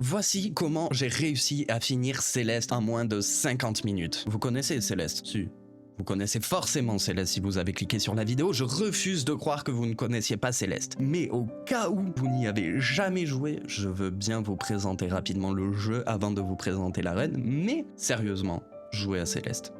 Voici comment j'ai réussi à finir Céleste en moins de 50 minutes. Vous connaissez Céleste? Si. Vous connaissez forcément Céleste si vous avez cliqué sur la vidéo, je refuse de croire que vous ne connaissiez pas Céleste. Mais au cas où vous n'y avez jamais joué, je veux bien vous présenter rapidement le jeu avant de vous présenter l'arène, mais sérieusement, jouez à Céleste.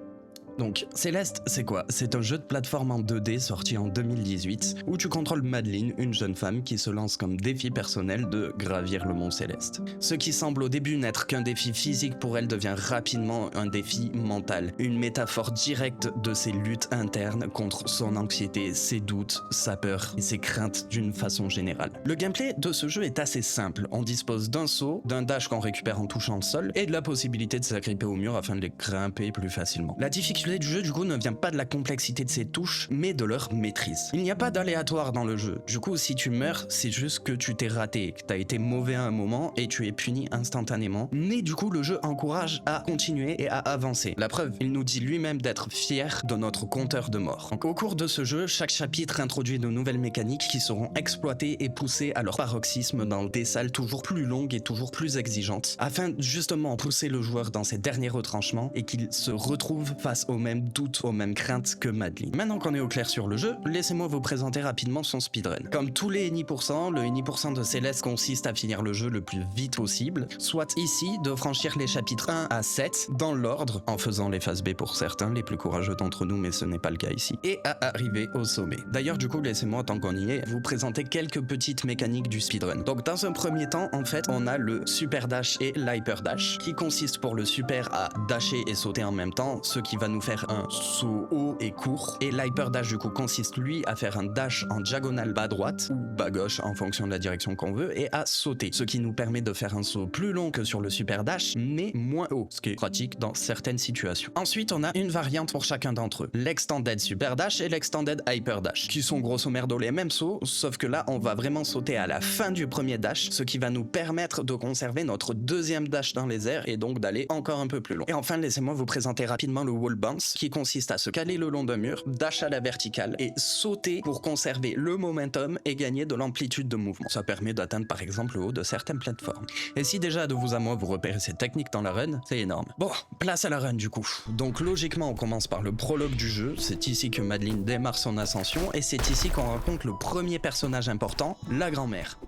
Donc, Céleste, c'est quoi? C'est un jeu de plateforme en 2D sorti en 2018 où tu contrôles Madeline, une jeune femme qui se lance comme défi personnel de gravir le mont Céleste. Ce qui semble au début n'être qu'un défi physique pour elle devient rapidement un défi mental, une métaphore directe de ses luttes internes contre son anxiété, ses doutes, sa peur et ses craintes d'une façon générale. Le gameplay de ce jeu est assez simple, on dispose d'un saut, d'un dash qu'on récupère en touchant le sol et de la possibilité de s'agripper au mur afin de les grimper plus facilement. La difficulté du jeu du coup ne vient pas de la complexité de ses touches, mais de leur maîtrise. Il n'y a pas d'aléatoire dans le jeu, du coup si tu meurs, c'est juste que tu t'es raté, que t'as été mauvais à un moment et tu es puni instantanément, mais du coup le jeu encourage à continuer et à avancer. La preuve, il nous dit lui-même d'être fier de notre compteur de mort. Donc au cours de ce jeu, chaque chapitre introduit de nouvelles mécaniques qui seront exploitées et poussées à leur paroxysme dans des salles toujours plus longues et toujours plus exigeantes, afin justement de pousser le joueur dans ses derniers retranchements et qu'il se retrouve face aux mêmes doutes, aux mêmes craintes que Madeline. Maintenant qu'on est au clair sur le jeu, laissez-moi vous présenter rapidement son speedrun. Comme tous les NI%, le NI% de Céleste consiste à finir le jeu le plus vite possible, soit ici de franchir les chapitres 1 à 7 dans l'ordre, en faisant les phases B pour certains, les plus courageux d'entre nous, mais ce n'est pas le cas ici, et à arriver au sommet. D'ailleurs, du coup, laissez-moi, tant qu'on y est, vous présenter quelques petites mécaniques du speedrun. Donc dans un premier temps, en fait, on a le super dash et l'hyper dash, qui consiste pour le super à dasher et sauter en même temps, ce qui va nous faire un saut haut et court, et l'hyper dash du coup consiste lui à faire un dash en diagonale bas droite ou bas gauche en fonction de la direction qu'on veut et à sauter, ce qui nous permet de faire un saut plus long que sur le super dash mais moins haut, ce qui est pratique dans certaines situations. Ensuite on a une variante pour chacun d'entre eux, l'extended super dash et l'extended hyper dash, qui sont grosso merdo les mêmes sauts, sauf que là on va vraiment sauter à la fin du premier dash, ce qui va nous permettre de conserver notre deuxième dash dans les airs et donc d'aller encore un peu plus loin. Et enfin laissez-moi vous présenter rapidement le wall bounce, qui consiste à se caler le long d'un mur, dash à la verticale et sauter pour conserver le momentum et gagner de l'amplitude de mouvement. Ça permet d'atteindre par exemple le haut de certaines plateformes. Et si déjà de vous à moi vous repérez ces techniques dans la run, c'est énorme. Bon, place à la run du coup. Donc logiquement on commence par le prologue du jeu, c'est ici que Madeline démarre son ascension et c'est ici qu'on rencontre le premier personnage important, la grand-mère.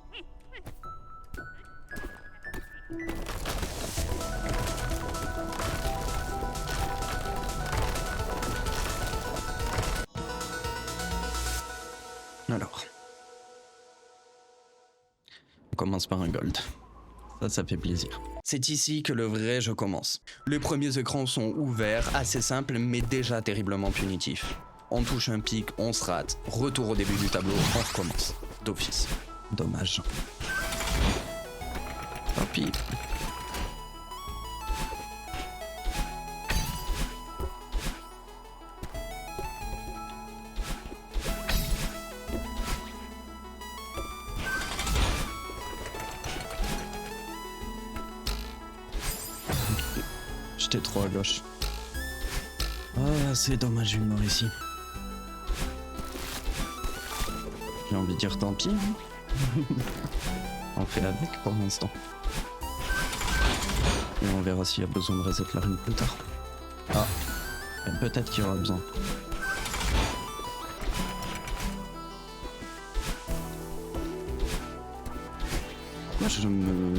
Alors, on commence par un gold. Ça fait plaisir. C'est ici que le vrai jeu commence. Les premiers écrans sont ouverts, assez simples, mais déjà terriblement punitifs. On touche un pic, on se rate, retour au début du tableau, on recommence. D'office. Dommage. Tant pis. J'étais trop à gauche. Ah, c'est dommage, une mort ici. J'ai envie de dire tant pis. On fait avec pour l'instant. Et on verra s'il y a besoin de reset la rune plus tard. Ah, peut-être qu'il y aura besoin. Moi je me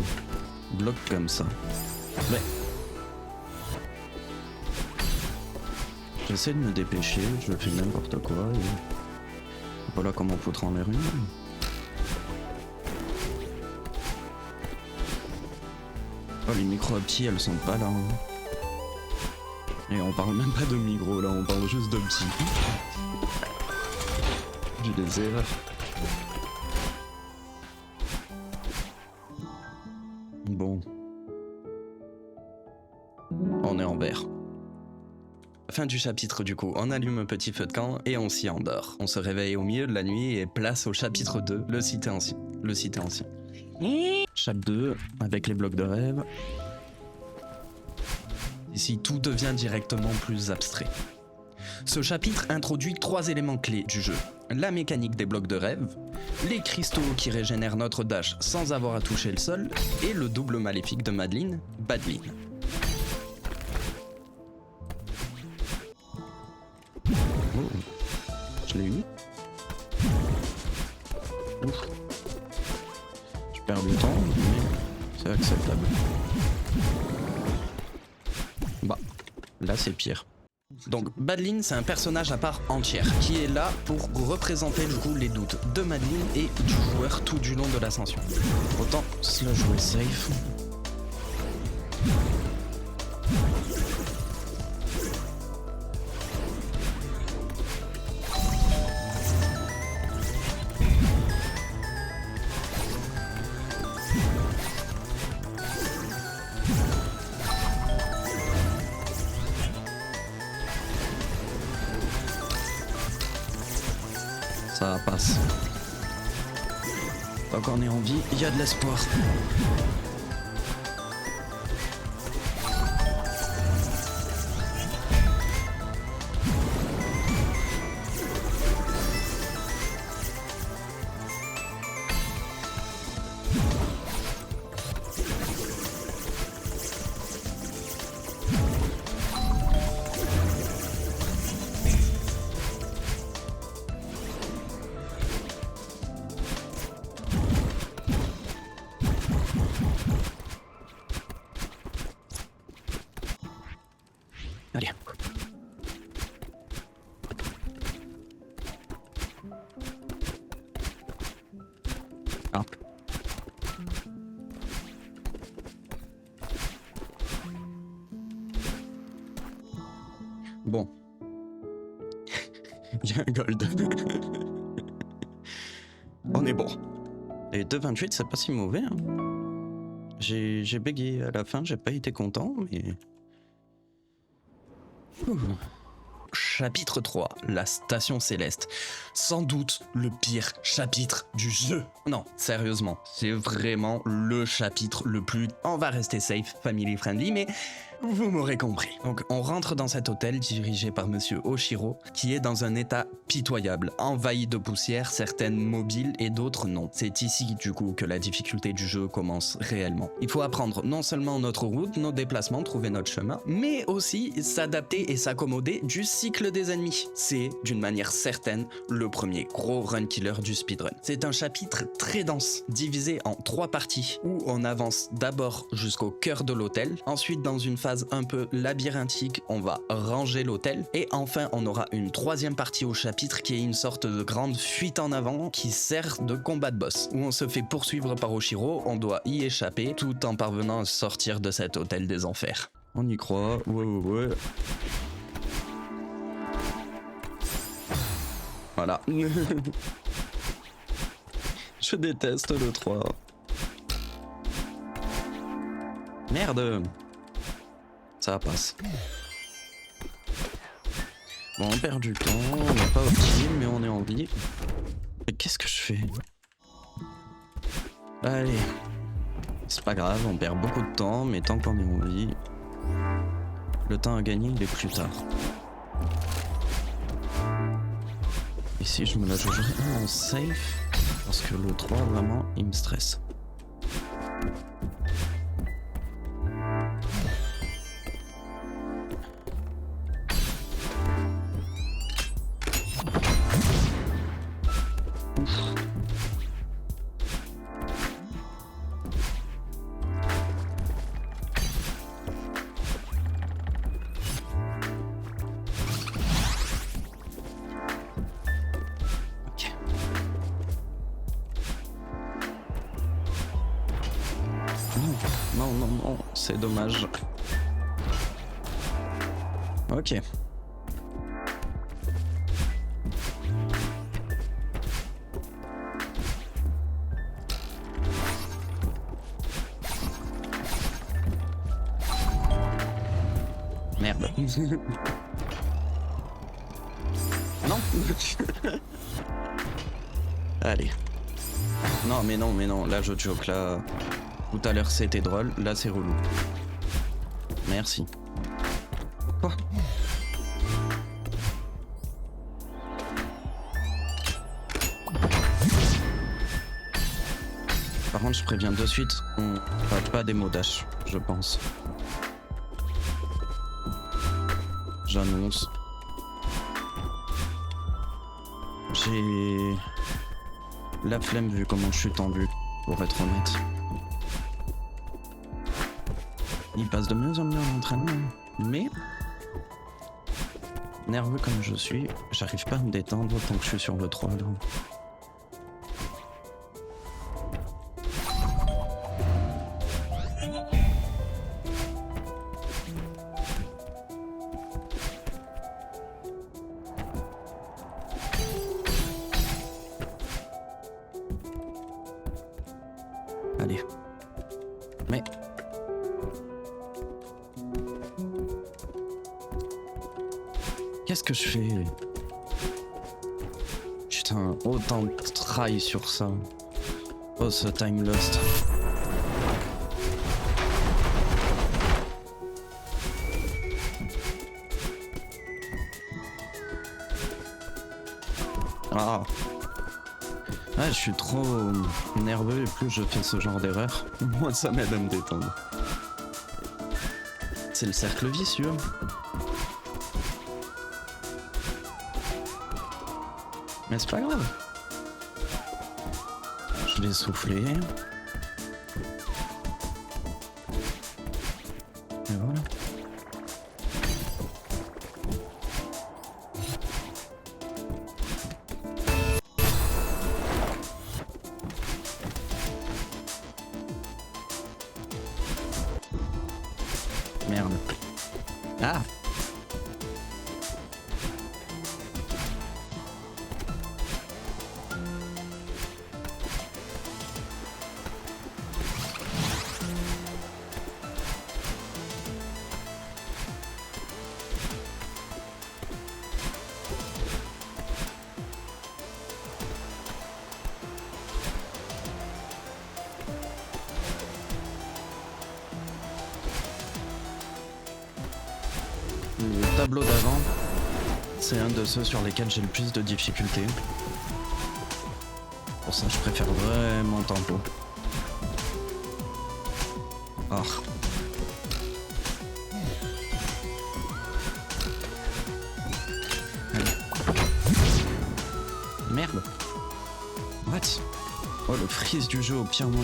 bloque comme ça. Mais j'essaie de me dépêcher, je fais n'importe quoi et voilà comment foutre en l'air une. Oh, les micros à petits, elles sont pas là. Et on parle même pas de micro là, on parle juste de petits. J'ai des erreurs. Bon. On est en vert. Fin du chapitre du coup, on allume un petit feu de camp et on s'y endort. On se réveille au milieu de la nuit et place au chapitre 2, le cité ancien. Chapitre 2, avec les blocs de rêve. Ici tout devient directement plus abstrait. Ce chapitre introduit 3 éléments clés du jeu. La mécanique des blocs de rêve, les cristaux qui régénèrent notre dash sans avoir à toucher le sol, et le double maléfique de Madeline, Badeline. Oh, je l'ai eu. Ouf. Je perds du temps, mais c'est acceptable. Bah, là c'est pire. Donc Badeline, c'est un personnage à part entière qui est là pour représenter du coup les doutes de Madeline et du joueur tout du long de l'ascension. Autant se la jouer safe. Ça passe. Tant qu'on est en vie, il y a de l'espoir. Allez. Hop. Bon. Il y a un gold. On est bon. Et 2,28, c'est pas si mauvais. Hein. J'ai bégayé à la fin, j'ai pas été content, mais... Ouh. Chapitre 3, la station céleste. Sans doute le pire chapitre du jeu. Non, sérieusement, c'est vraiment le chapitre le plus... On va rester safe, family friendly, mais... Vous m'aurez compris. Donc on rentre dans cet hôtel dirigé par monsieur Oshiro, qui est dans un état pitoyable, envahi de poussière, certaines mobiles et d'autres non. C'est ici du coup que la difficulté du jeu commence réellement. Il faut apprendre non seulement notre route, nos déplacements, trouver notre chemin, mais aussi s'adapter et s'accommoder du cycle des ennemis. C'est, d'une manière certaine, le premier gros run killer du speedrun. C'est un chapitre très dense, divisé en 3 parties, où on avance d'abord jusqu'au cœur de l'hôtel, ensuite dans une phase un peu labyrinthique, on va ranger l'hôtel, et enfin on aura une 3e partie au chapitre qui est une sorte de grande fuite en avant qui sert de combat de boss, où on se fait poursuivre par Oshiro, on doit y échapper tout en parvenant à sortir de cet hôtel des enfers. On y croit, ouais. Voilà. Je déteste le 3. Merde. Ça passe. Bon, on perd du temps, on n'est pas optime, mais on est en vie. Et qu'est-ce que je fais? Allez. C'est pas grave, on perd beaucoup de temps, mais tant qu'on est en vie, le temps à gagner, il est plus tard. Ici, je me la jouerai en safe, parce que le 3, vraiment, il me stresse. Non, c'est dommage. Ok. Merde. Non. Allez. Non, mais non, là je choque là. Tout à l'heure c'était drôle, là c'est relou. Merci. Quoi? Par contre, je préviens de suite, on va pas des mots dash, je pense. J'annonce. J'ai la flemme vu comment je suis tendu, pour être honnête. Il passe de mieux en mieux en entraînement, mais nerveux comme je suis, j'arrive pas à me détendre tant que je suis sur le 3 là. Allez. Mais... qu'est-ce que je fais? Putain, autant de try sur ça. Oh, ce time lost. Ah. Ah, je suis trop nerveux et plus je fais ce genre d'erreur, moins ça m'aide à me détendre. C'est le cercle vicieux. Mais c'est pas grave. Je l'ai soufflé. Et voilà. Merde. Ah! Le tableau d'avant, c'est un de ceux sur lesquels j'ai le plus de difficultés. Pour ça, je préfère vraiment tempo. Ah. Allez. Merde. What? Oh, le freeze du jeu au pire moment.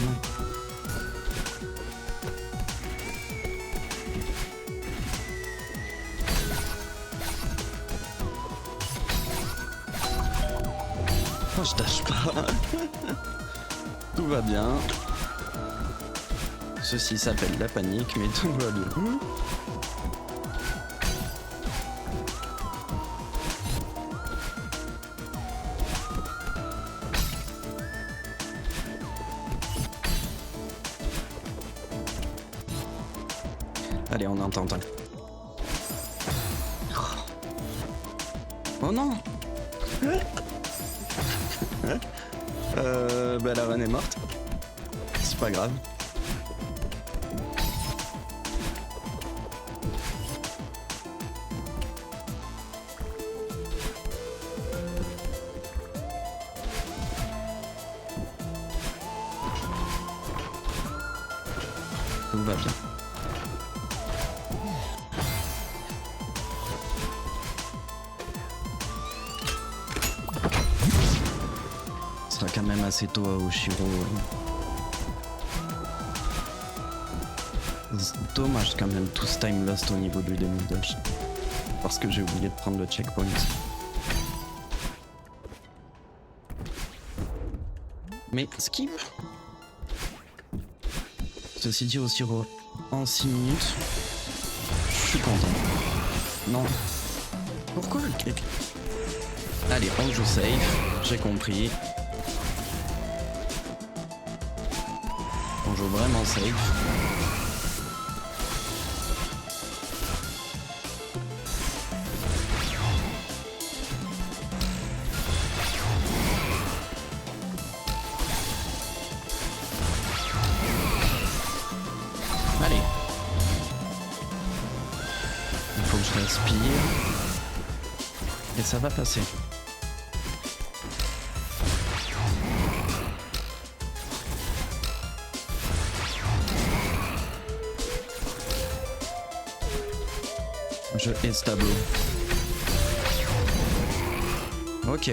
Oh, je tâche pas. Tout va bien. Ceci s'appelle la panique, mais tout va bien. Allez, on entend un. Oh non. Bah la reine est morte. C'est pas grave. Tout va bien. Ce sera quand même assez tôt à Oshiro. C'est dommage quand même tout ce time lost au niveau du demi dash. Parce que j'ai oublié de prendre le checkpoint. Mais skip. Ceci dit Oshiro, en 6 minutes, je suis content. Non. Pourquoi le kick? Allez, on joue safe, j'ai compris. On joue vraiment safe. Allez. Il faut que je respire. Et ça va passer. Je hais ce tableau. Ok.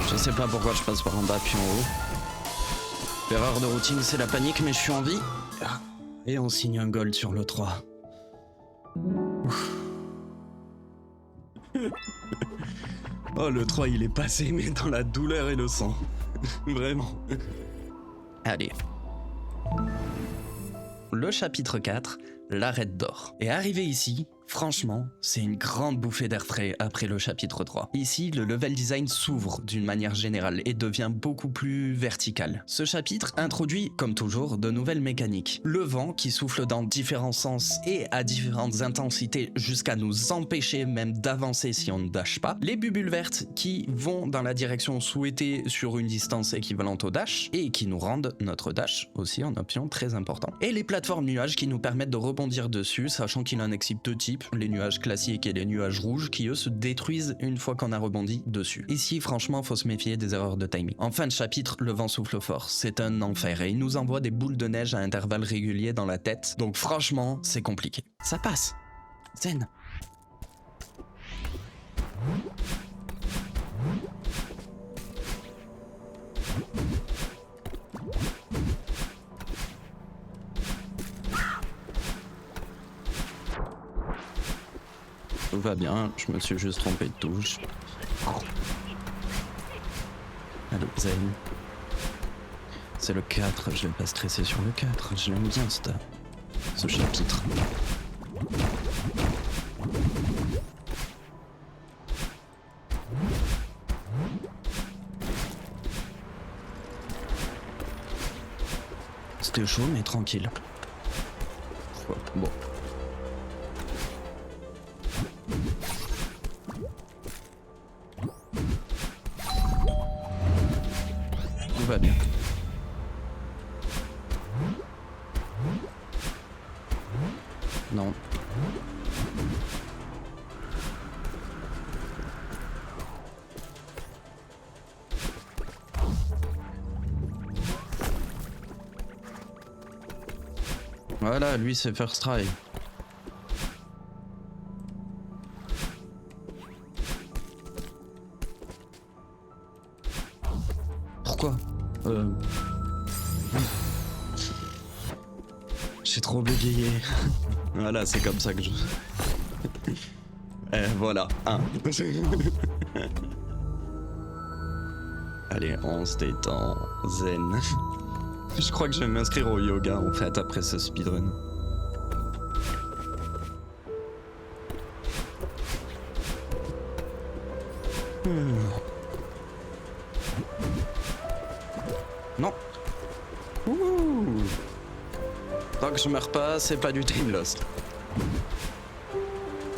Je sais pas pourquoi je passe par en bas puis en haut. L'erreur de routing c'est la panique mais je suis en vie. Et on signe un gold sur le 3. Oh le 3 il est passé mais dans la douleur et le sang. Vraiment. Allez. Le chapitre 4, l'arête d'or. Et arrivé ici, franchement, c'est une grande bouffée d'air frais après le chapitre 3. Ici, le level design s'ouvre d'une manière générale et devient beaucoup plus vertical. Ce chapitre introduit, comme toujours, de nouvelles mécaniques. Le vent qui souffle dans différents sens et à différentes intensités jusqu'à nous empêcher même d'avancer si on ne dash pas. Les bulles vertes qui vont dans la direction souhaitée sur une distance équivalente au dash et qui nous rendent notre dash aussi en option très important. Et les plateformes nuages qui nous permettent de rebondir dessus, sachant qu'il en existe deux types, les nuages classiques et les nuages rouges qui eux se détruisent une fois qu'on a rebondi dessus. Ici franchement faut se méfier des erreurs de timing. En fin de chapitre, le vent souffle fort, c'est un enfer et il nous envoie des boules de neige à intervalles réguliers dans la tête, donc franchement c'est compliqué. Ça passe. Zen. Tout va bien, je me suis juste trompé de touche. Allez, Zen. C'est le 4, je vais pas stresser sur le 4, je l'aime bien ce chapitre. C'était chaud mais tranquille. Bon. Tout va bien. Non. Voilà, lui c'est first try. Pourquoi J'ai trop bégayé. Voilà, c'est comme ça que je... voilà, 1. Allez, on se détend, zen. Je crois que je vais m'inscrire au yoga en fait après ce speedrun. Non. Ouh. Tant que je meurs pas, c'est pas du time lost.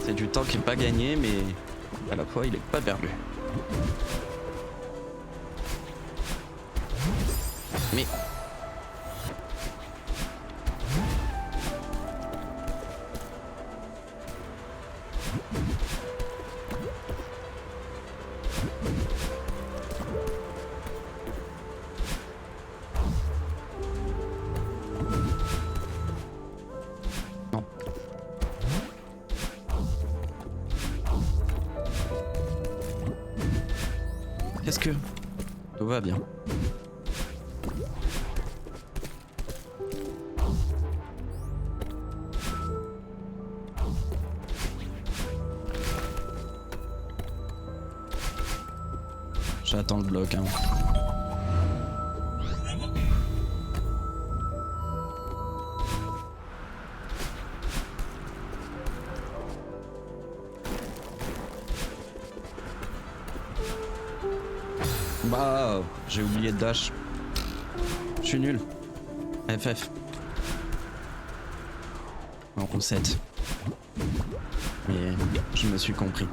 C'est du temps qui est pas gagné, mais à la fois il est pas perdu. Mais... non. Qu'est-ce que... Tout va bien. J'attends le bloc, hein. Bah, j'ai oublié de dash. Je suis nul. FF. En roussette. Mais je me suis compris.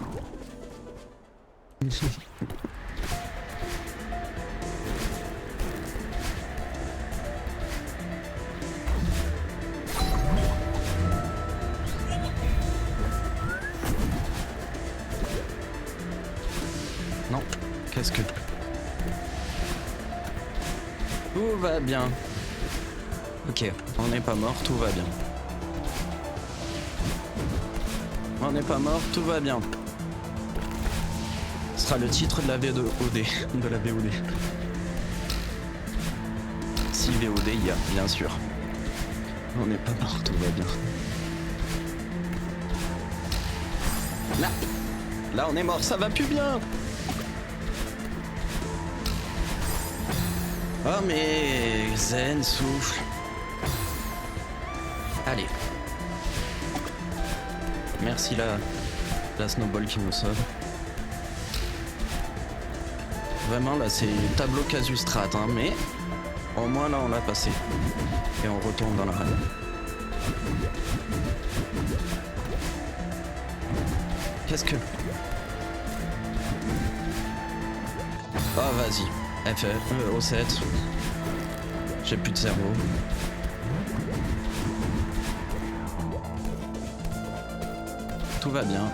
Qu'est-ce que... Tout va bien. Ok, on n'est pas mort, tout va bien. On n'est pas mort, tout va bien. Ce sera le titre de la VOD. De la VOD. Si VOD il y a, bien sûr. On n'est pas mort, tout va bien. Là on est mort, ça va plus bien. Oh mais zen, souffle. Allez. Merci la snowball qui nous sauve. Vraiment là c'est tableau Casu-Strat hein, mais au moins là on l'a passé. Et on retourne dans la reine. Qu'est-ce que... Oh vas-y, FF, O7. J'ai plus de cerveau. Tout va bien.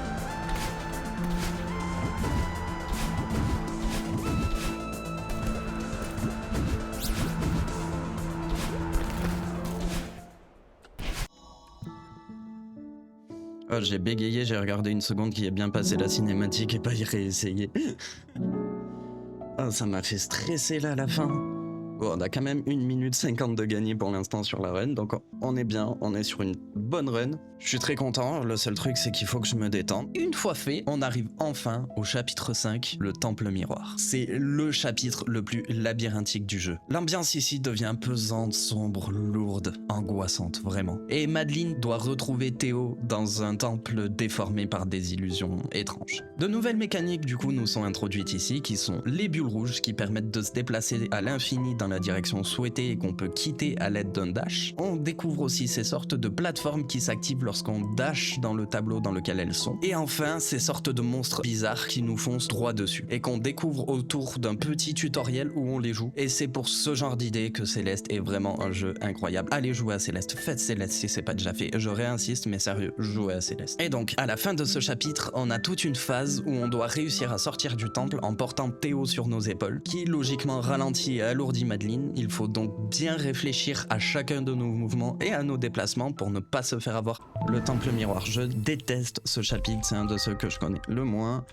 Oh, j'ai bégayé, j'ai regardé une seconde qui est bien passé la cinématique et pas y réessayer. Oh, ça m'a fait stresser là à la fin. Bon, on a quand même 1 minute 50 de gagné pour l'instant sur la run, donc on est bien, on est sur une bonne run. Je suis très content, le seul truc c'est qu'il faut que je me détende. Une fois fait, on arrive enfin au chapitre 5, le temple miroir. C'est le chapitre le plus labyrinthique du jeu. L'ambiance ici devient pesante, sombre, lourde, angoissante, vraiment. Et Madeline doit retrouver Théo dans un temple déformé par des illusions étranges. De nouvelles mécaniques du coup nous sont introduites ici, qui sont les bulles rouges qui permettent de se déplacer à l'infini dans la direction souhaitée et qu'on peut quitter à l'aide d'un dash. On découvre aussi ces sortes de plateformes qui s'activent lorsqu'on dash dans le tableau dans lequel elles sont. Et enfin, ces sortes de monstres bizarres qui nous foncent droit dessus et qu'on découvre autour d'un petit tutoriel où on les joue. Et c'est pour ce genre d'idée que Céleste est vraiment un jeu incroyable. Allez jouer à Céleste, faites Céleste si c'est pas déjà fait. Je réinsiste, mais sérieux, jouez à Céleste. Et donc, à la fin de ce chapitre, on a toute une phase où on doit réussir à sortir du temple en portant Théo sur nos épaules, qui logiquement ralentit et alourdit Madeline. Il faut donc bien réfléchir à chacun de nos mouvements et à nos déplacements pour ne pas se faire avoir. Le temple miroir, je déteste ce chapitre, c'est un de ceux que je connais le moins.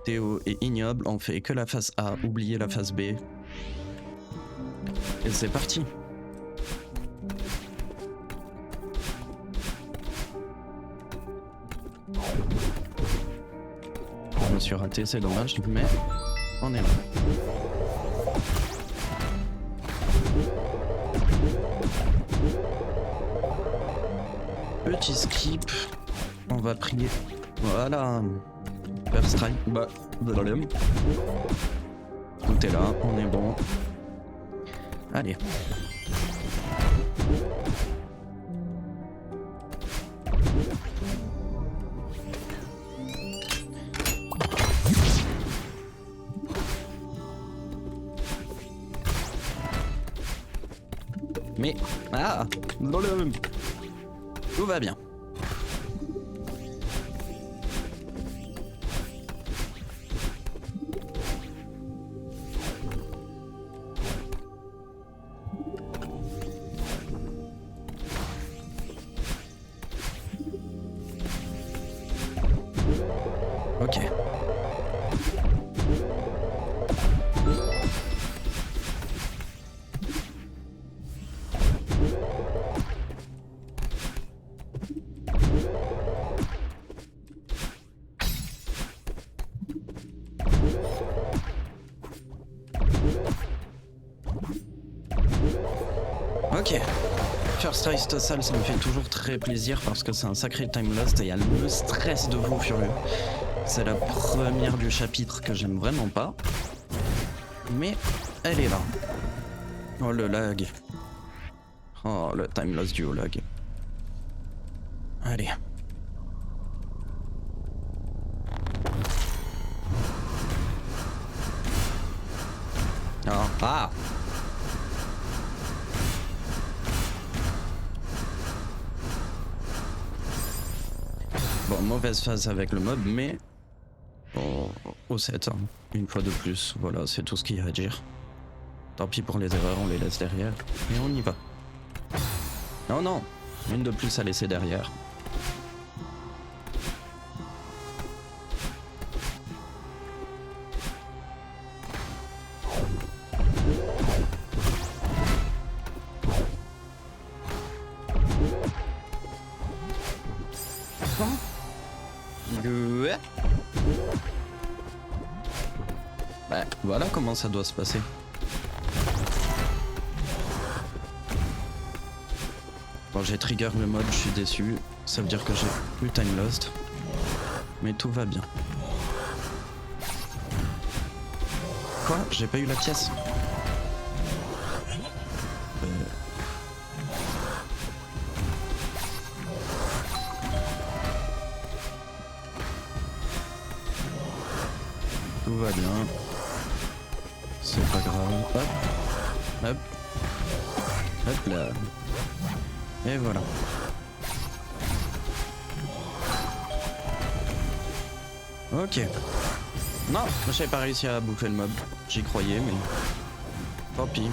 Théo est ignoble, on fait que la phase A, oubliez la phase B. Et c'est parti. Je me suis raté, c'est dommage, mais on est là. Petit skip, on va prier. Voilà. First strike. Bah, tout est là, on est bon. Allez. Mais... Ah, tout va bien. Ok. Ok. First try cette salle, ça me fait toujours très plaisir parce que c'est un sacré time lost et il y a le stress de fou furieux. C'est la première du chapitre que j'aime vraiment pas. Mais elle est là. Oh le lag. Oh le time lost du lag. Allez. Oh, ah. Bon, mauvaise phase avec le mob, mais au 7. Hein. Une fois de plus, voilà, c'est tout ce qu'il y a à dire. Tant pis pour les erreurs, on les laisse derrière. Et on y va. Non, non, une de plus à laisser derrière. Ouais. Bah, voilà comment ça doit se passer. Bon, j'ai trigger le mode, je suis déçu. Ça veut dire que j'ai plus time lost. Mais tout va bien. Quoi? J'ai pas eu la pièce? Tout va bien. C'est pas grave. Hop. Hop. Hop là. Et voilà. Ok. Non, j'ai pas réussi à bouffer le mob. J'y croyais, mais... Tant pis.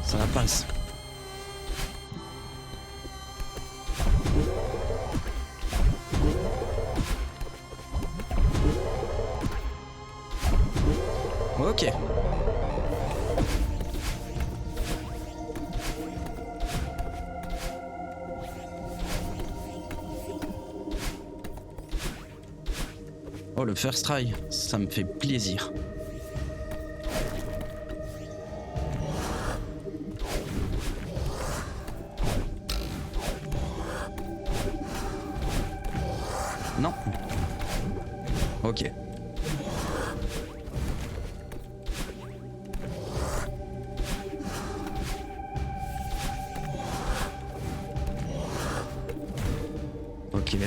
Ça passe. Ok. Oh, le first try, ça me fait plaisir. Non. Ok. Ok.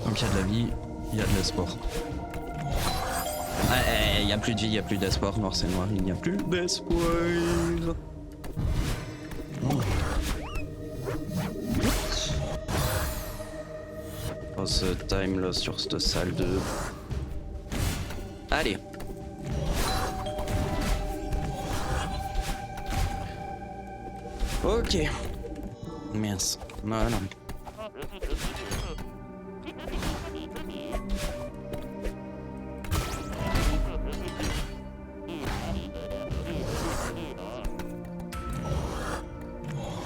Donc il y a de la vie, il y a de l'espoir. Il n'y a plus de vie, il n'y a plus d'espoir. Noir c'est noir, il n'y a plus d'espoir. Oh. Oh, ce time là sur cette salle 2. Allez. Ok. Mince. Voilà.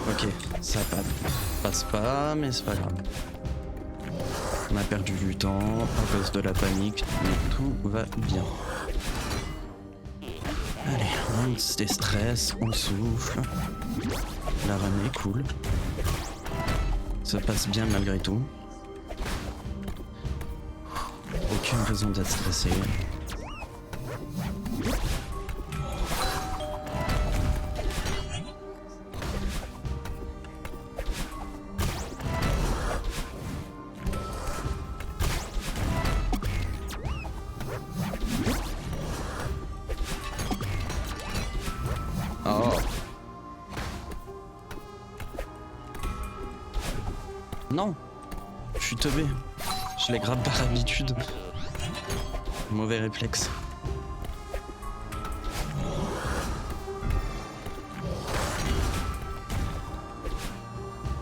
Ok, ça passe pas, mais c'est pas grave. On a perdu du temps à cause de la panique, mais tout va bien. Allez, on se déstresse, on souffle. La run est cool. Ça passe bien malgré tout. Aucune raison d'être stressé. Oh. Non, je suis teubé. Je les gratte par habitude. Mauvais réflexe.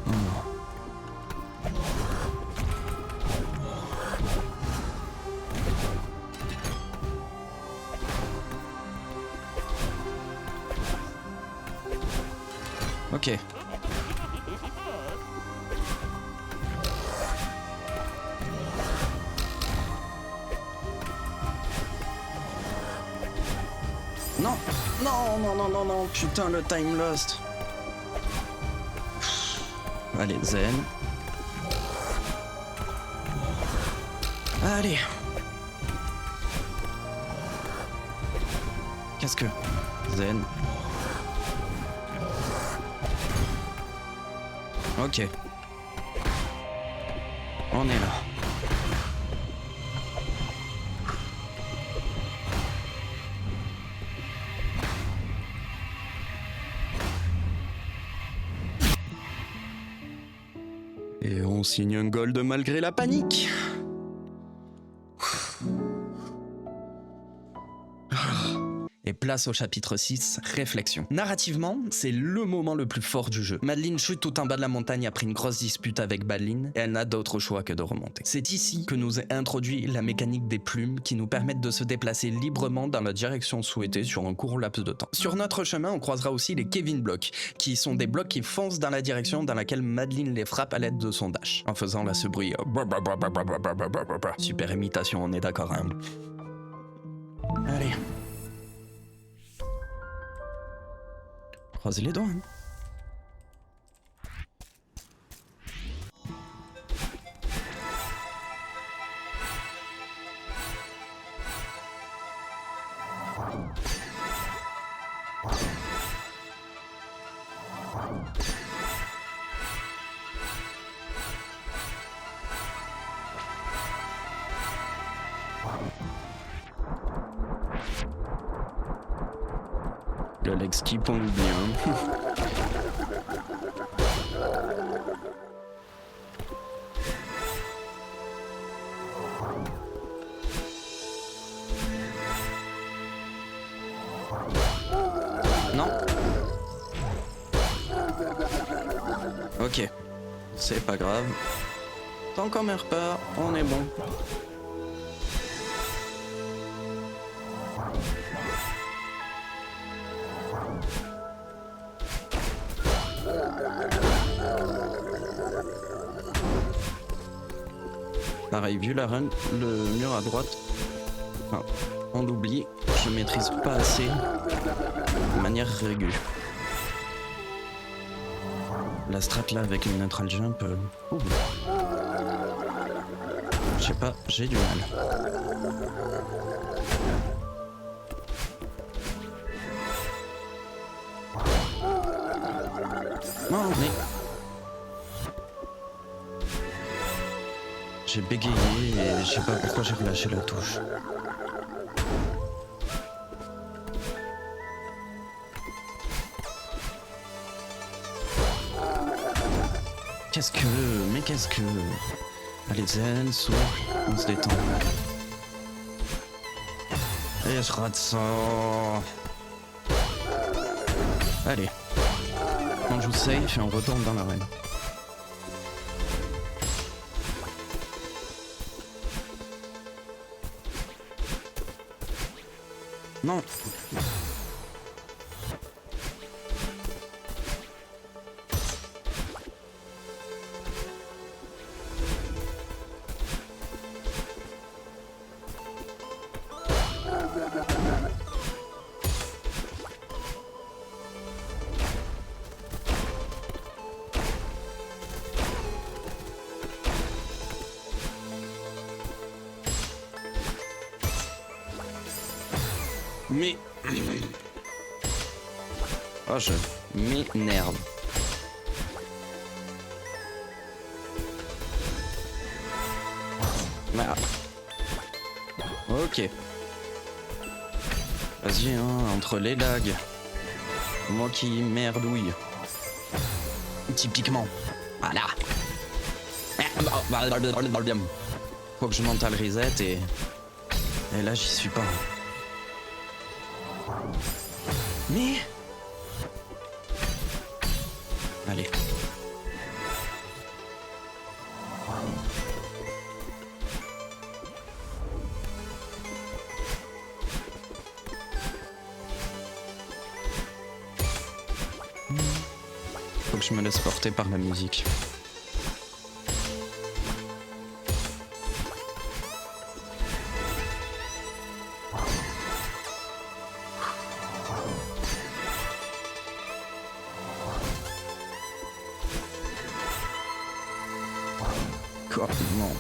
Oh. Ok. Non, non, non, non, non, non, putain, le time lost. Allez, zen. Allez. Qu'est-ce que... Zen. Ok. On est là. Et on signe un gold malgré la panique. Et place au chapitre 6, réflexion. Narrativement, c'est le moment le plus fort du jeu. Madeline chute tout en bas de la montagne après une grosse dispute avec Balin, et elle n'a d'autre choix que de remonter. C'est ici que nous est introduit la mécanique des plumes qui nous permettent de se déplacer librement dans la direction souhaitée sur un court laps de temps. Sur notre chemin, on croisera aussi les Kevin Blocks, qui sont des blocs qui foncent dans la direction dans laquelle Madeline les frappe à l'aide de son dash, en faisant là ce bruit. Super imitation, on est d'accord, hein. Allez. Croisez les doigts, hein. Le Lex qui pompe bien. Non. Ok. C'est pas grave. Tant qu'on meurt pas, on est bon. Pareil, vu la run, le mur à droite, enfin, on l'oublie, je maîtrise pas assez de manière régulière. La strat là avec une neutral jump, je sais pas, j'ai du mal. Non mais... J'ai bégayé et je sais pas pourquoi j'ai relâché la touche. Qu'est-ce que... Mais qu'est-ce que... Allez zen, souffle, on se détend. Et je rate ça. Allez. On joue safe et on retourne dans l'arène. Non. Mais... Oh, je m'énerve. Voilà. Ok. Vas-y, hein, entre les lags. Moi qui merdouille. Typiquement. Voilà. Faut que je monte à le reset et là, j'y suis pas. Mais... Allez. Faut que je me laisse porter par la musique. Quoi? Non.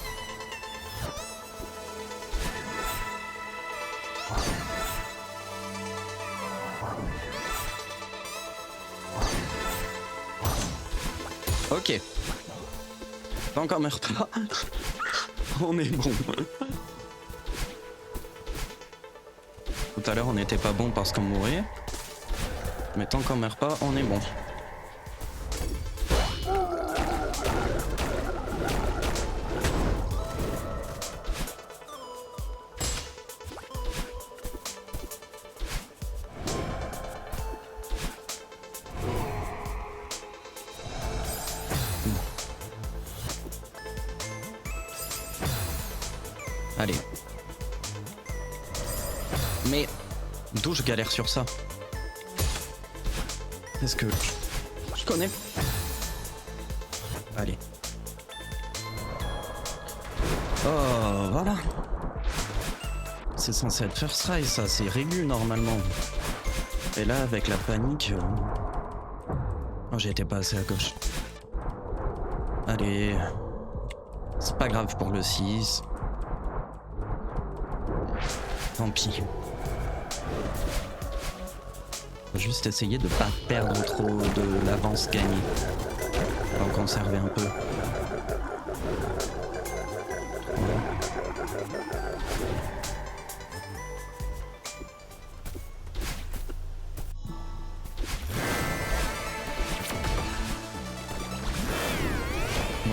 Ok. Tant qu'on meurt pas, on est bon. Tout à l'heure on n'était pas bon parce qu'on mourait. Mais tant qu'on meurt pas, on est bon. Allez. Mais d'où je galère sur ça? Est-ce que je connais? Allez. Oh, voilà. C'est censé être first try, ça, c'est régu normalement. Et là, avec la panique... Oh, j'ai été pas assez à gauche. Allez. C'est pas grave pour le 6. Tant pis. Faut juste essayer de pas perdre trop de l'avance gagnée. En conserver un peu.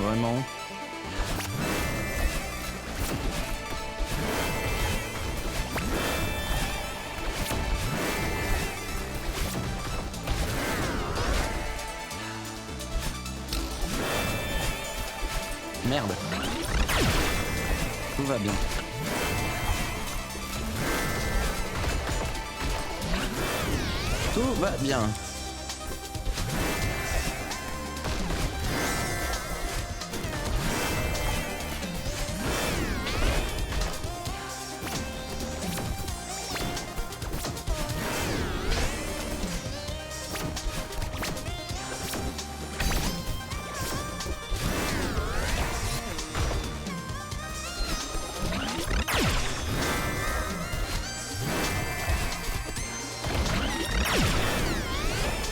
Vraiment. Merde. Tout va bien. Tout va bien.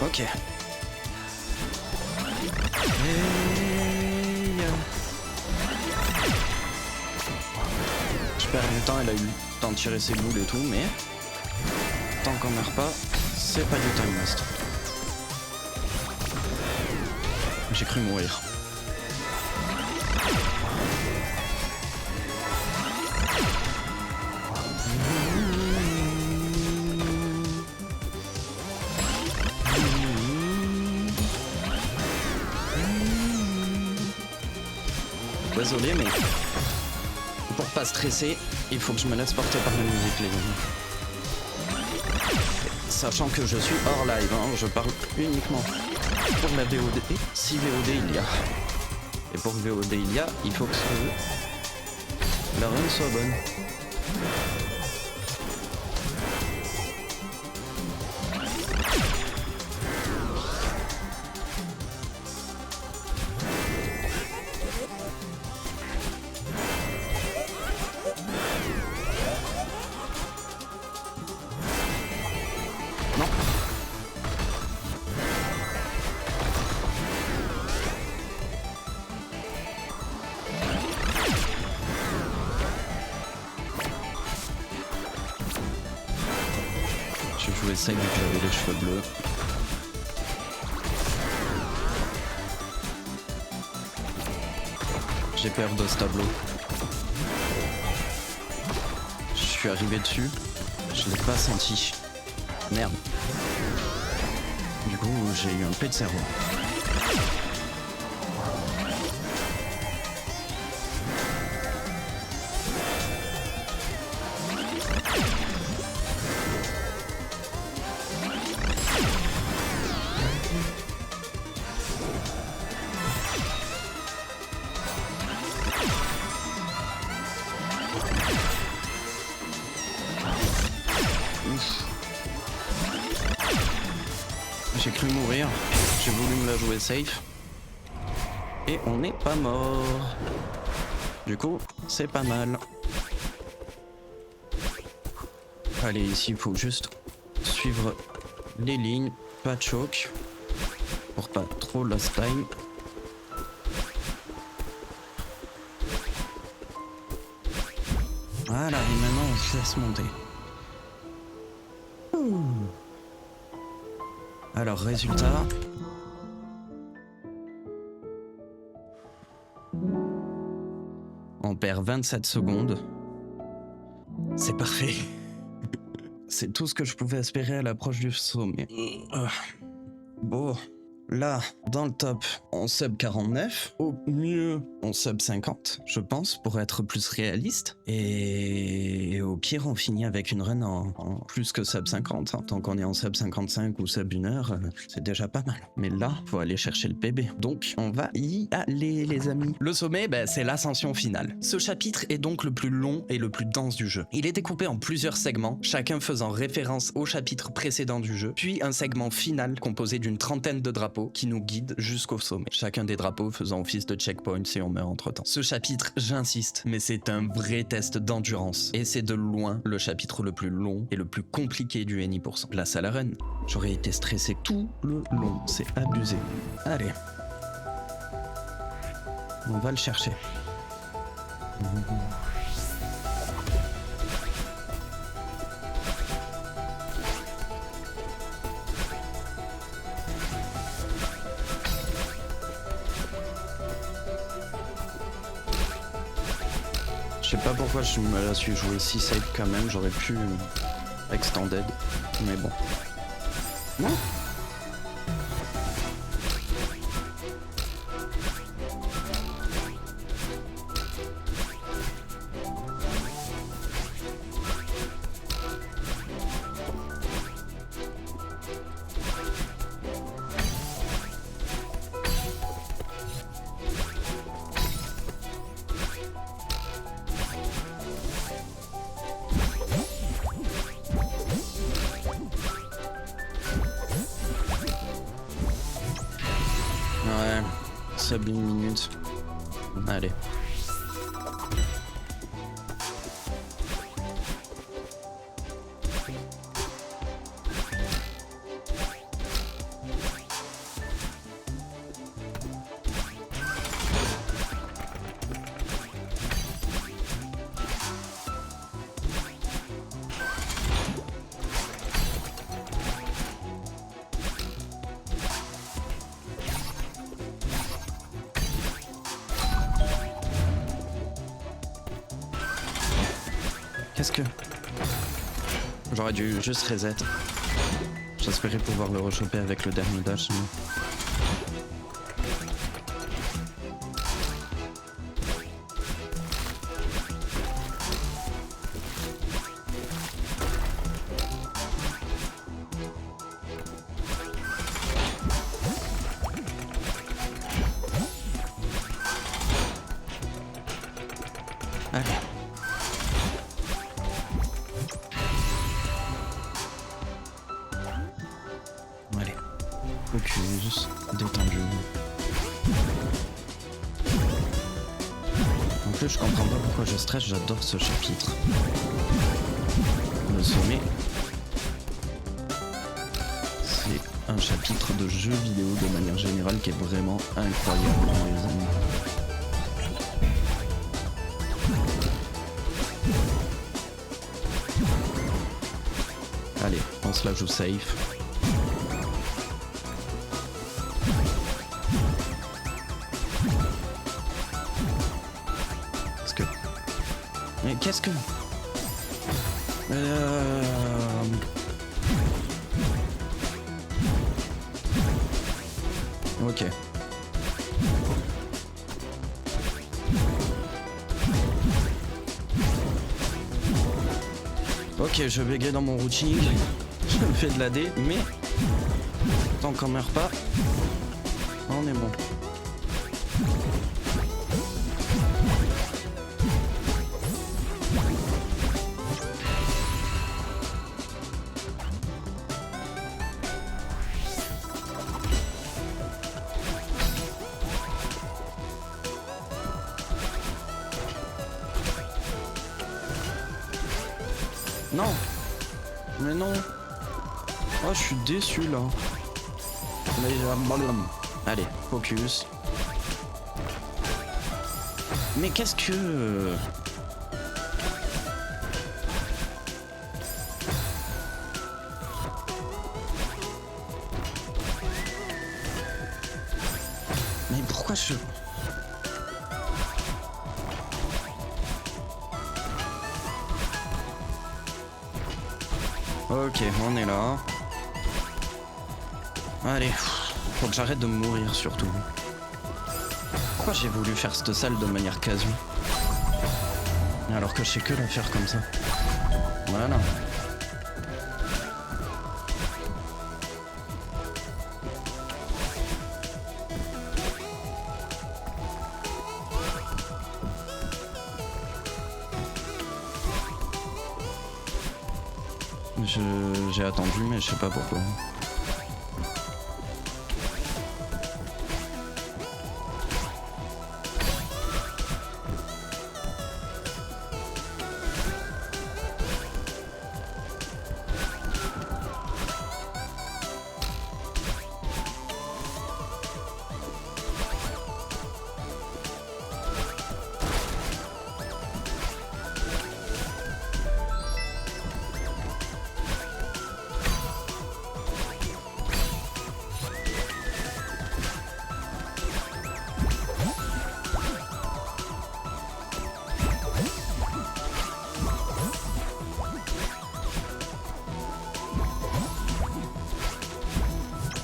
Ok. Je perds du temps, elle a eu le temps de tirer ses boules et tout, mais tant qu'on meurt pas, c'est pas du time lost. J'ai cru mourir. Désolé, mais pour pas stresser, il faut que je me laisse porter par la musique, les amis. Sachant que je suis hors live, hein, je parle uniquement pour la VOD, si VOD il y a. Et pour VOD il y a, il faut que la run soit bonne. Non. J'ai joué ça vu que j'avais les cheveux bleus. J'ai peur de ce tableau. Je suis arrivé dessus, je l'ai pas senti. Merde. Du coup, j'ai eu un peu de cerveau. J'ai cru mourir, j'ai voulu me la jouer safe. Et on n'est pas mort. Du coup, c'est pas mal. Allez, ici, il faut juste suivre les lignes, pas de choc, pour pas trop lost time. Voilà, et maintenant on se laisse monter. Alors, résultat. On perd 27 secondes. C'est parfait. C'est tout ce que je pouvais espérer à l'approche du sommet. Bon, là, dans le top, on sub 49. Au mieux, on sub 50, je pense, pour être plus réaliste. Et au pire, on finit avec une run en plus que sub 50. Tant qu'on est en sub 55 ou sub 1 heure, c'est déjà pas mal. Mais là, faut aller chercher le PB. Donc, on va y aller, les amis. Le sommet, c'est l'ascension finale. Ce chapitre est donc le plus long et le plus dense du jeu. Il est découpé en plusieurs segments, chacun faisant référence au chapitre précédent du jeu, puis un segment final composé d'une trentaine de drapeaux qui nous guident jusqu'au sommet. Chacun des drapeaux faisant office de checkpoint si on meurt entre temps. Ce chapitre, j'insiste, mais c'est un vrai test d'endurance. Et c'est de loin le chapitre le plus long et le plus compliqué du NI%. Place à la run. J'aurais été stressé tout le long, c'est abusé. Allez. On va le chercher. Je sais pas pourquoi je me la suis joué si safe quand même, j'aurais pu extended, mais bon. Non. Ouais, sub 1 minute. Allez. Qu'est-ce que... J'aurais dû juste reset. J'espérais pouvoir le rechoper avec le dernier dash. Mais... Allez. Allez. Focus. Détendu. En plus, je comprends pas pourquoi je stresse, j'adore ce chapitre. Le sommet. C'est un chapitre de jeu vidéo de manière générale qui est vraiment incroyable dans les amis. Allez, on se la joue safe. Qu'est-ce que... Mais qu'est-ce que... Ok. Ok, je bégaye dans mon routing. Je me fais de la D, mais tant qu'on meurt pas, on est bon. Non. Mais non. Oh, je suis déçu là. Allez, focus. Mais qu'est-ce que... Mais pourquoi je... Ok, on est là. Allez, Faut que j'arrête de mourir surtout. Pourquoi j'ai voulu faire cette salle de manière casu? Alors que je sais que la faire comme ça. Voilà. J'ai attendu mais je sais pas pourquoi.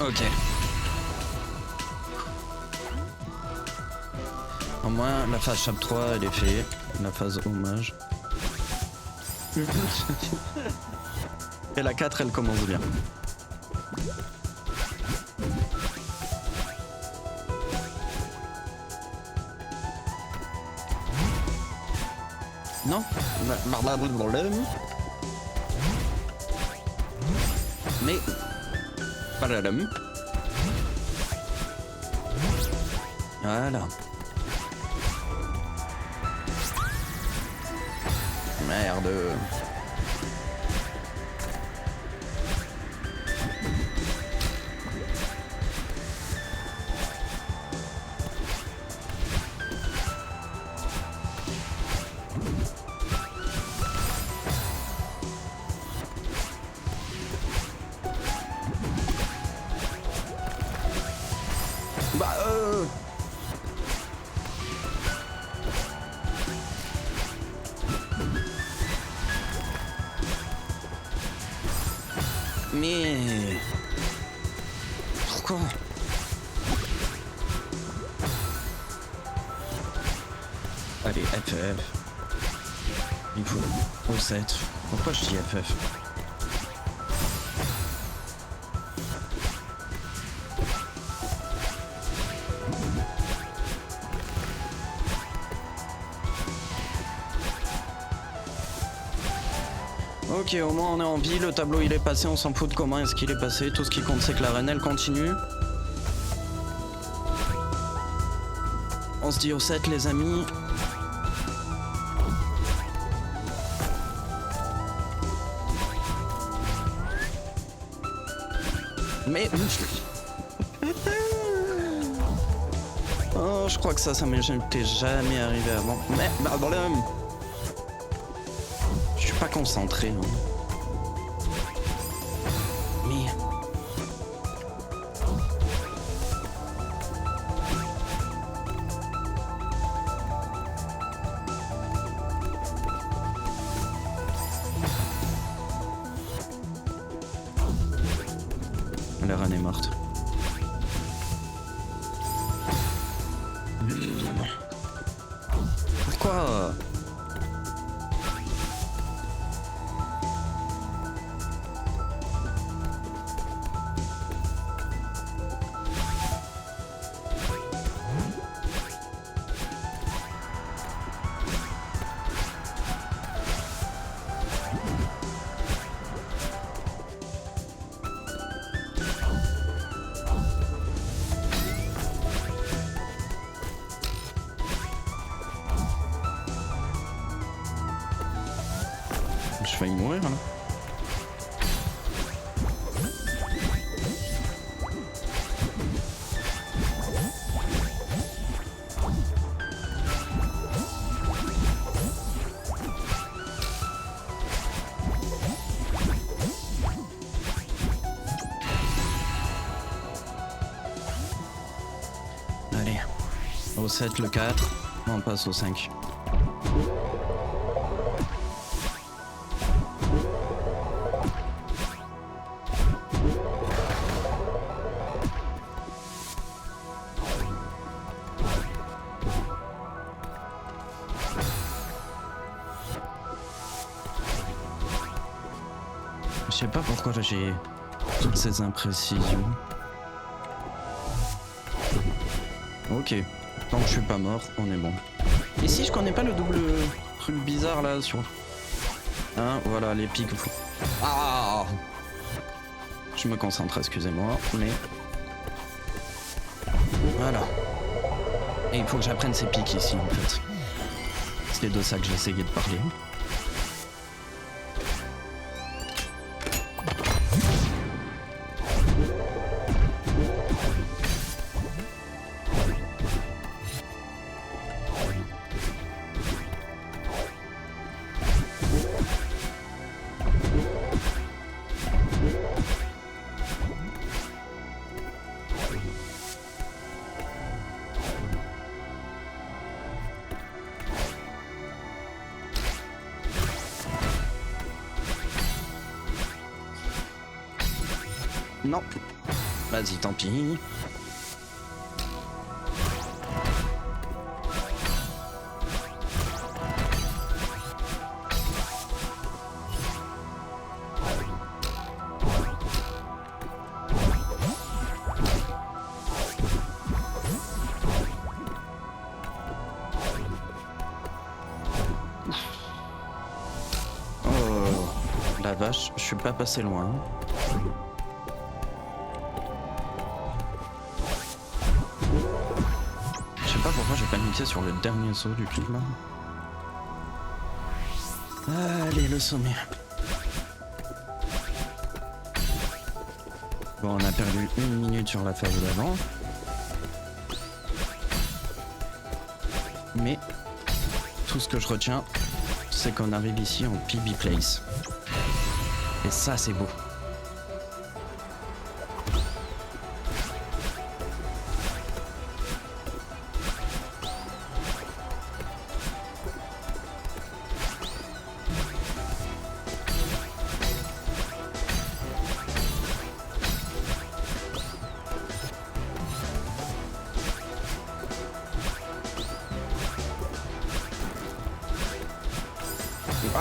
Ok. Au moins la phase chapitre 3 elle est faite. La phase hommage. Et la 4 elle commence bien. Non. Mais... Voilà. Merde. Bah Mais... Pourquoi? Allez, FF. Il faut... O7. Pourquoi je dis FF? Ok, au moins on est en vie, le tableau il est passé, on s'en fout de comment est-ce qu'il est passé, tout ce qui compte c'est que la reine elle continue. On se dit au 7 les amis. Mais... Oh, je crois que ça m'est jamais arrivé avant. Mais... Je suis pas concentré. Hein. Mais... La reine est morte. Pourquoi? Je vais mourir là. Allez, au 7 le 4, on passe au 5. sais pas pourquoi j'ai toutes ces imprécisions. Ok, tant que je suis pas mort, on est bon. Et si je connais pas le double truc bizarre là sur... Hein, voilà, les pics. Ah! Je me concentre, excusez-moi, mais... Voilà. Et il faut que j'apprenne ces pics ici, en fait. C'est de ça que j'essayais de parler. Non. Vas-y, tant pis. Oh, la vache, je suis pas passé loin. Je sais pas pourquoi j'ai paniqué sur le dernier saut du clip là. Allez, le sommet. Bon, on a perdu 1 minute sur la phase d'avant. Mais tout ce que je retiens, c'est qu'on arrive ici en PB Place. Et ça, c'est beau.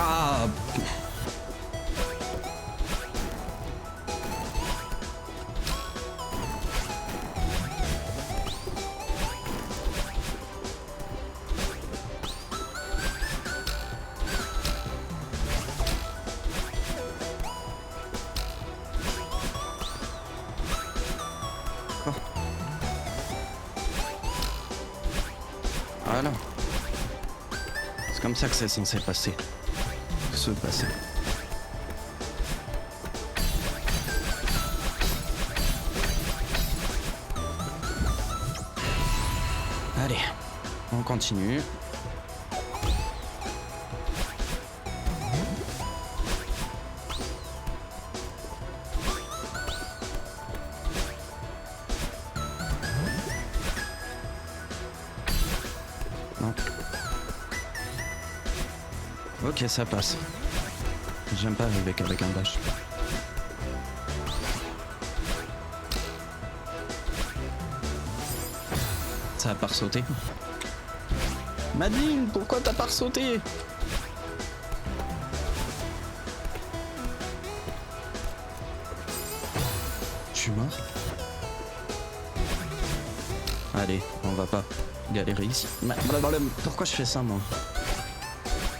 Ah! Voilà. C'est comme ça que c'est censé passer. Se passer. Allez, on continue. Non. Ok, ça passe. J'aime pas arriver qu'avec un dash. Ça a pas ressauté. Madine, pourquoi t'as pas ressauté? Je suis mort. Allez, on va pas galérer ici. Pourquoi je fais ça, moi?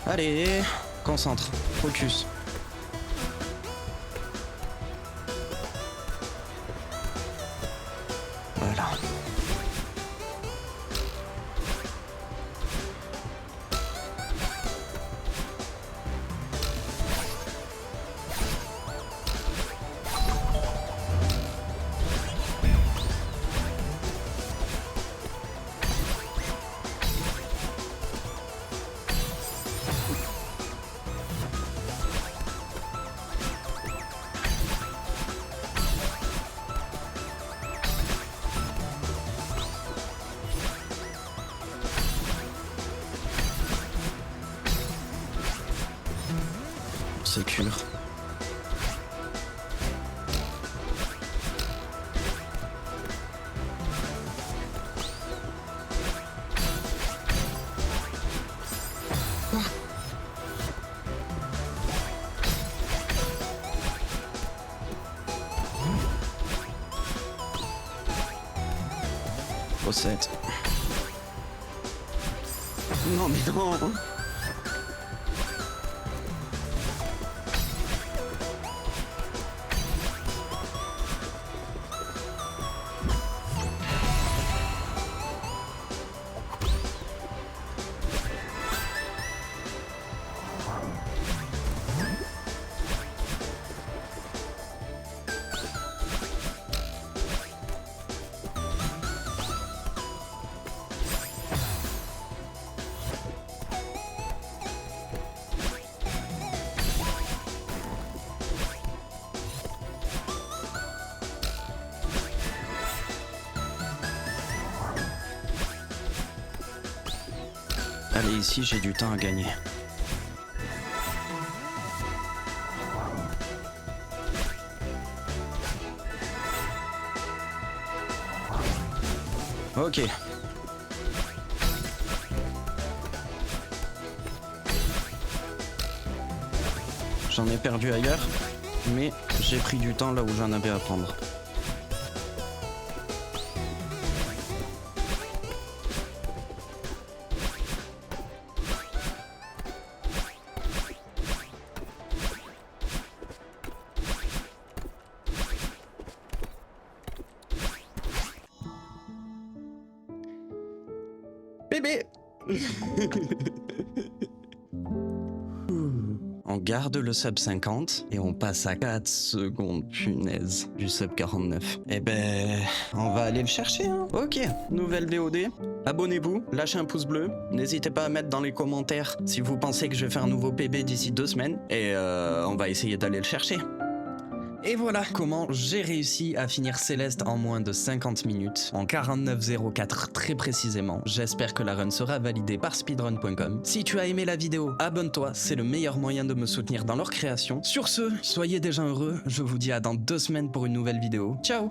Allez, concentre, focus. Voilà. Sécure. 0,7. Non mais non. Allez, ici j'ai du temps à gagner. Ok. J'en ai perdu ailleurs, mais j'ai pris du temps là où j'en avais à prendre. Bébé. On garde le sub 50 et on passe à 4 secondes, punaise, du sub 49. Eh ben, on va aller le chercher, hein. Ok, nouvelle VOD. Abonnez-vous, lâchez un pouce bleu. N'hésitez pas à mettre dans les commentaires si vous pensez que je vais faire un nouveau PB d'ici 2 semaines. Et on va essayer d'aller le chercher. Et voilà comment j'ai réussi à finir Céleste en moins de 50 minutes, en 49,04 très précisément. J'espère que la run sera validée par speedrun.com. Si tu as aimé la vidéo, abonne-toi, c'est le meilleur moyen de me soutenir dans leur création. Sur ce, soyez déjà heureux, je vous dis à dans 2 semaines pour une nouvelle vidéo. Ciao!